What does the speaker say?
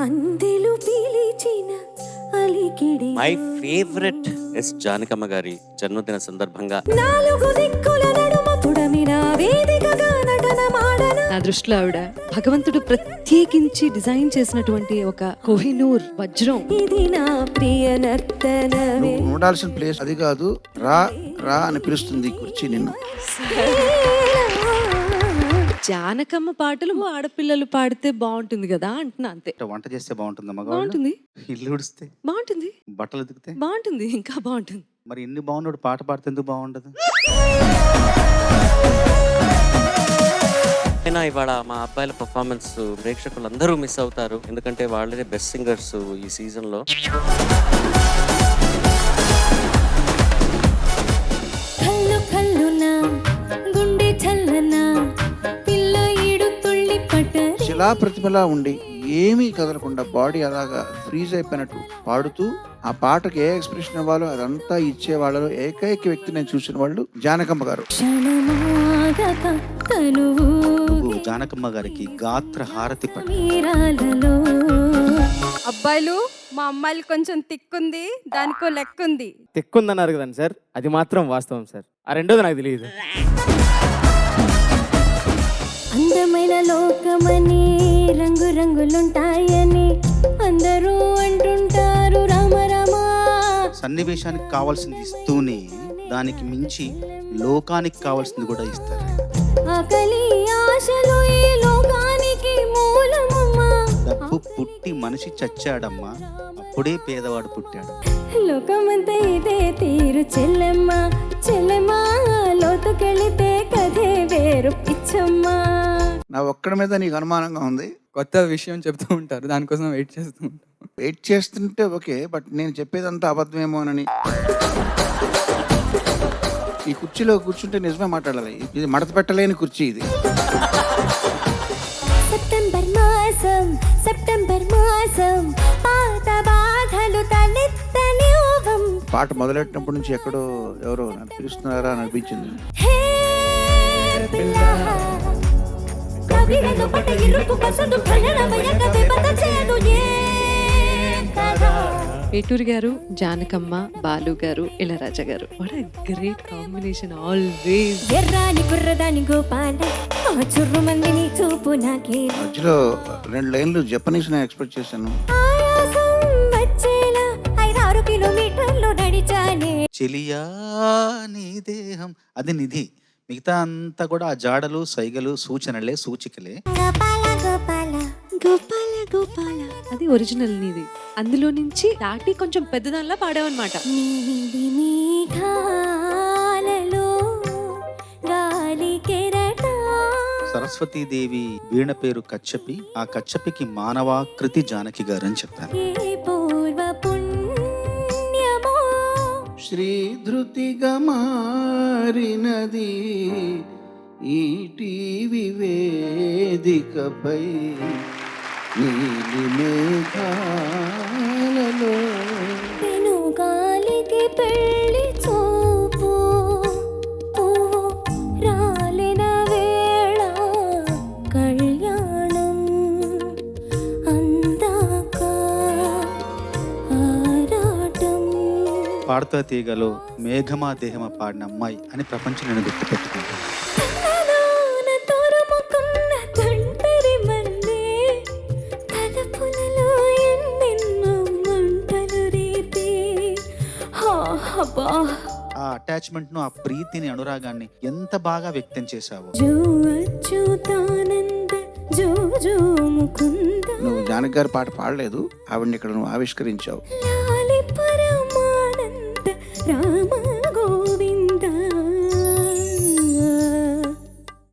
అందెలు పిలిచిన అలికిడి my favourite yes Janakamma గారి జన్మదిన సందర్భంగా నాలుగు దిక్కుల నడుమ పుడమిన వేదికగా నటన మాడన. నా దృష్టిలో ఆవిడ భగవంతుడు ప్రత్యేకించి డిజైన్ చేసినటువంటి ఒక కోహినూర్ వజ్రం. ఇది నా ప్రియ నర్తనమే. నువ్వు ఉండాల్సిన ప్లేస్ అది కాదు. రా రా అని పిలుస్తుంది ఈ కుర్చీ నిన్ను. జానకమ్మ పాటలు ఆడపిల్లలు పాడితే బాగుంటుంది కదా అంటున్నా, అంతే. వంట చేస్తే బాగుంటుందమ్మా, బాగుంటుంది, ఇల్లు ఉడిస్తే బాగుంటుంది, బట్టలు ఉతికితే బాగుంటుంది, ఇంకా బాగుంటుంది. మరి ఇన్ని బాగున్నాడు పాట పాడితే ఎందుకు బాగుండదు? అయినా ఇవాళ మా అబ్బాయిల పర్ఫార్మెన్స్ ప్రేక్షకులందరూ మిస్ అవుతారు, ఎందుకంటే వాళ్ళే బెస్ట్ సింగర్స్ ఈ సీజన్ లో. కల్లు కల్లునా గుండె చల్లనా పిల్ల ఈడు తుళ్ళి పట్టరి. శిలా ప్రతిభలా ఉండి ఏమీ కదలకుండా బాడీ అలాగా ఫ్రీజ్ అయిపోయినట్టు పాడుతూ ఆ పాటకి ఏ ఎక్స్ప్రెషన్ ఇవ్వాలో అదంతా ఇచ్చే వాళ్ళలో ఏకైక వ్యక్తి నేను చూసిన వాళ్ళు జానకమ్మ గారు. క్షణమాగక కనువు నువ్వు జానకమ్మ గారికి గాత్ర హారతి పట్టు. మీరాలలో అబ్బాయిలు మా అమ్మాయిలు కొంచెం తిక్కుంది, దానికో లెక్కుంది. తెక్కుందన్నారు కదండి సార్, అది మాత్రం వాస్తవం సార్. ఆ రెండోది నాకు తెలియదు. అందమైన లోకమని రంగు రంగులుంటాయని అందరూ అంటుంటారు రామ రామ. సన్నివేశానికి కావాల్సింది ఇస్తూనే దానికి మించి లోకానికి కావాల్సింది కూడా ఇస్తారు. ఆకలి ఆశలు ఈ లోకానికి మూలమమ్మా. డబ్బు పుట్టి మనిషి చచ్చాడమ్మా, అప్పుడే పేదవాడు పుట్టాడు. లోకమంతా ఇదే తీరు చెల్లెమ్మ చెల్లెమ్మ, లోతుకెళితే కథే వేరు పిచ్చమ్మా. నా ఒక్కడి మీద నీకు అనుమానంగా ఉంది. కొత్త విషయం చెప్తూ ఉంటారు, దానికోసం వెయిట్ చేస్తూ ఉంటాం. వెయిట్ చేస్తుంటే ఓకే, బట్ నేను చెప్పేదంతా అబద్ధమేమోనని. ఈ కుర్చీలో కూర్చుంటే నిజమే మాట్లాడాలి. ఇది మడత పెట్టలేని కుర్చీ ఇది. సెప్టెంబర్ మాసం సెప్టెంబర్ మాసం పాత బాధలు తలెత్తని ఊహం. పాట మొదలెట్టినప్పటి నుంచి ఎక్కడో ఎవరో నన్ను పిలుస్తున్నారా అని అనిపించింది. హే పిల్ల కవిరను పట ఇరుకు పసందు కళ్ళనమయ కథ పత చేదు ఏ కథ. పేటూరి గారు, Janakamma, Balu garu, Ilayaraja garu, what a great combination always. ఎర్రాని కుర్రదాని గోపాల ఆ చుర్రు మందిని చూపు నాకే. మధ్యలో 2 లైన్లు జపనీస్ నేను ఎక్స్పెక్ట్ చేశాను. ఆయాసం వచ్చేలా 5-6 కిలోమీటర్లు నడిచానే. చెలియా నీ దేహం అది నిధి, మిగతా అంతా కూడా ఆ జాడలు సైగలు సూచనలే సూచికలే. గోపాల గోపాల గోపాల గోపాల అది ఒరిజినల్ నీది. అందులో నుంచి దాటి కొంచెం పెద్దదానిలా పాడావన్నమాట. నీలి మేఘాలలో గాలి కెరటా. సరస్వతీదేవి వీణ పేరు కచ్చపి, ఆ కచ్చపికి మానవాకృతి జానకి గారు అని చెప్పారు. ఏ పూర్వ పుణ్యమో శ్రీధృతిగా మారినది ఈ టీవీ వేదికపై నీలి మేఘాలలో. పెనుగాలికి పెళ్లి చూపు పువ్వు రాలిన వేళ కళ్యాణం అందాక ఆరాటం. పాడతా తీగలో మేఘమా దేహమా పాడిన అమ్మాయి అని ప్రపంచం నేను గుర్తుపెట్టుకుంటాను. తనలోన తొరుముకున్న తుంటరి మల్లె తలపులలో ఎన్నెన్నో మంటలు రేపే. అబ్బా ఆ అటాచ్మెంట్ ను, ఆ ప్రీతిని, అనురాగాన్ని ఎంత బాగా వ్యక్తం చేశావో. జో అచ్యుతానంద జో జో ముకుంద. నువ్వు జానకి గారి పాట పాడలేదు, ఆవిడని ఇక్కడ నువ్వు ఆవిష్కరించావు. లా